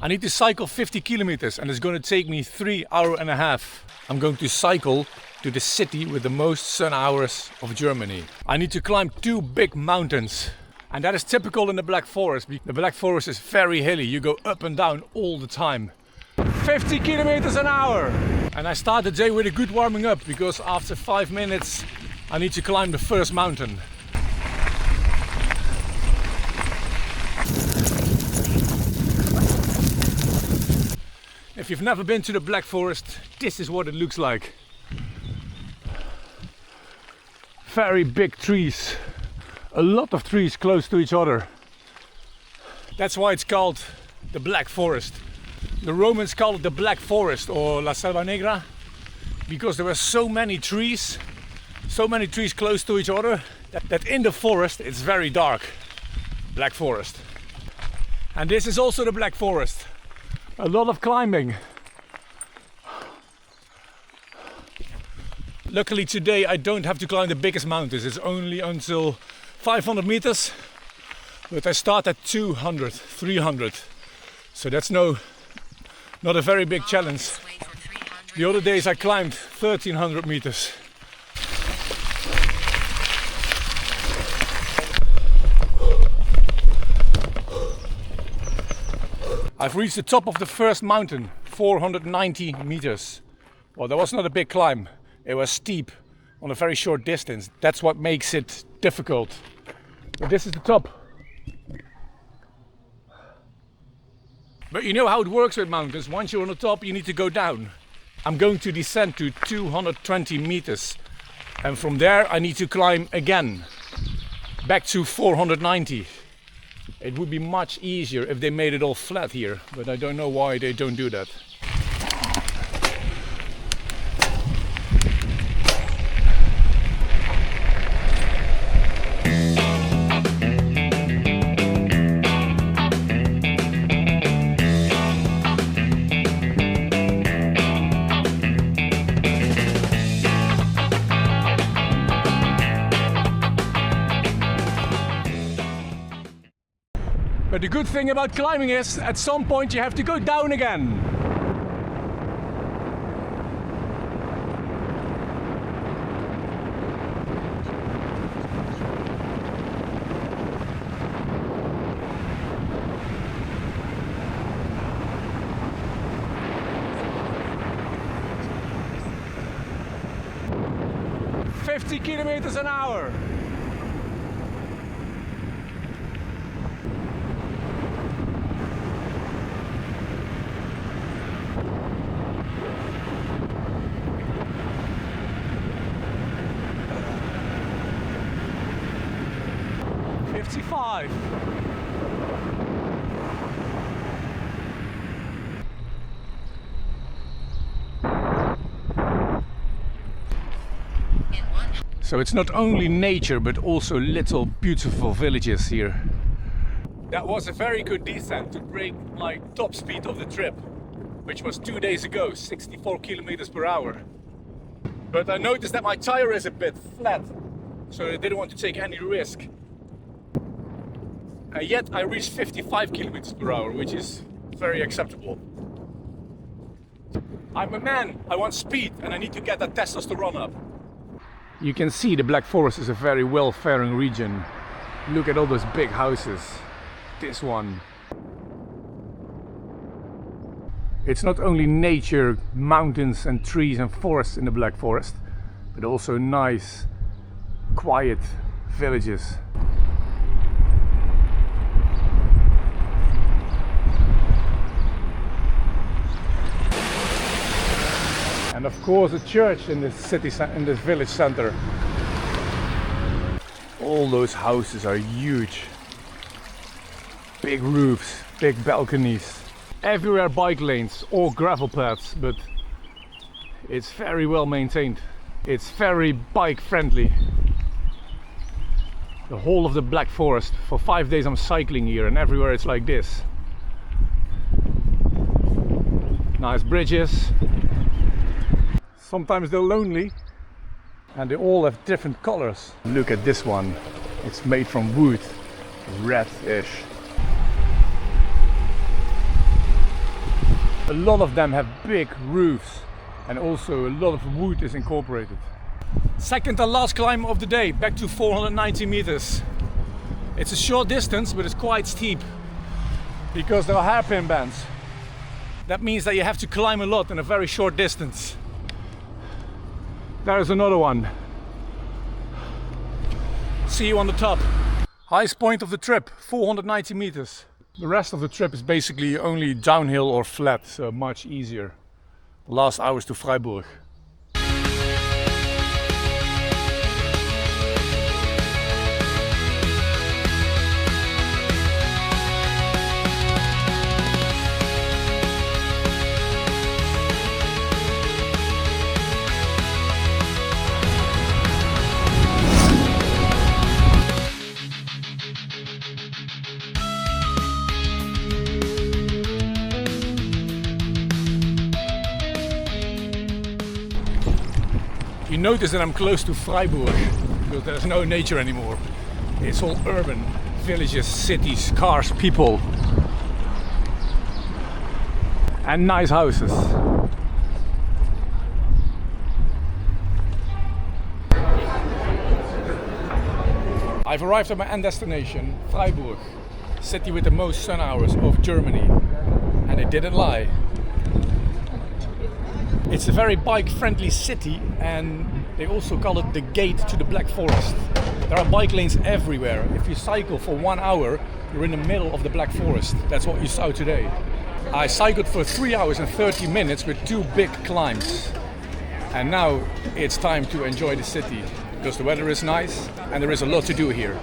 I need to cycle 50 kilometers and it's going to take me 3 hours and a half. I'm going to cycle to the city with the most sun hours of Germany. I need to climb 2 big mountains. And that is typical in the Black Forest. The Black Forest is very hilly. You go up and down all the time. 50 kilometers an hour! And I start the day with a good warming up because after 5 minutes I need to climb the first mountain. If you've never been to the Black Forest, this is what it looks like. Very big trees. A lot of trees close to each other. That's why it's called the Black Forest. The Romans called it the Black Forest or La Selva Negra because there were so many trees close to each other that in the forest it's very dark. Black Forest. And this is also the Black Forest. A lot of climbing. Luckily today I don't have to climb the biggest mountains. It's only until 500 meters. But I start at 200, 300. So that's not a very big challenge. The other days I climbed 1300 meters. I've reached the top of the first mountain, 490 meters. Well, that was not a big climb. It was steep on a very short distance. That's what makes it difficult. But this is the top. But you know how it works with mountains. Once you're on the top, you need to go down. I'm going to descend to 220 meters. And from there, I need to climb again. Back to 490. It would be much easier if they made it all flat here, but I don't know why they don't do that. But the good thing about climbing is, at some point you have to go down again. "50 kilometers an hour." So it's not only nature but also little beautiful villages here. That was a very good descent to break my top speed of the trip, which was 2 days ago, 64 kilometers per hour. But I noticed that my tire is a bit flat, so I didn't want to take any risk. And yet I reached 55 kilometers per hour, which is very acceptable. I'm a man, I want speed, and I need to get that testosterone up. You can see the Black Forest is a very well-faring region. Look at all those big houses. This one. It's not only nature, mountains and trees and forests in the Black Forest, but also nice, quiet villages. And of course a church in this village center. All those houses are huge. Big roofs, big balconies. Everywhere bike lanes or gravel paths, but it's very well maintained. It's very bike friendly. The whole of the Black Forest. For 5 days I'm cycling here and everywhere it's like this. Nice bridges. Sometimes they're lonely and they all have different colors. Look at this one. It's made from wood, reddish. A lot of them have big roofs and also a lot of wood is incorporated. Second and last climb of the day, back to 490 meters. It's a short distance, but it's quite steep because there are hairpin bands. That means that you have to climb a lot in a very short distance. There is another one. See you on the top. Highest point of the trip, 490 meters. The rest of the trip is basically only downhill or flat, so much easier. The last hours to Freiburg. You notice that I'm close to Freiburg because there's no nature anymore. It's all urban, villages, cities, cars, people and nice houses. I've arrived at my end destination, Freiburg, city with the most sun hours of Germany, and it didn't lie. It's a very bike-friendly city, and they also call it the gate to the Black Forest. There are bike lanes everywhere. If you cycle for 1 hour, you're in the middle of the Black Forest. That's what you saw today. I cycled for 3 hours and 30 minutes with 2 big climbs. And now it's time to enjoy the city because the weather is nice and there is a lot to do here.